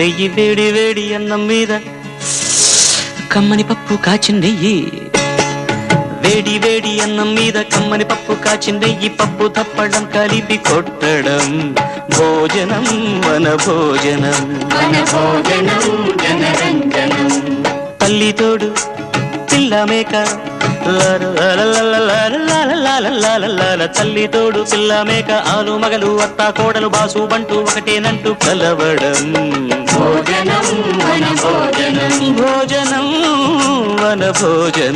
నెయ్యి వేడి వేడి అన్నం మీద కమ్మని పప్పు కాచిందెయ్యి, వేడి వేడి అన్నం మీద కమ్మని పప్పు కాచిందెయ్యి, పప్పు తప్పడం కలిపి కొట్టడం భోజనం వన భోజనం, తల్లి తోడు పిల్ల మేక తల్లి తోడు పిల్ల మేక, ఆలు మగలు అత్త కోడలు బాసు బంటూ ఒకటేనంటూ కలవడం భోజనం వన భోజనం.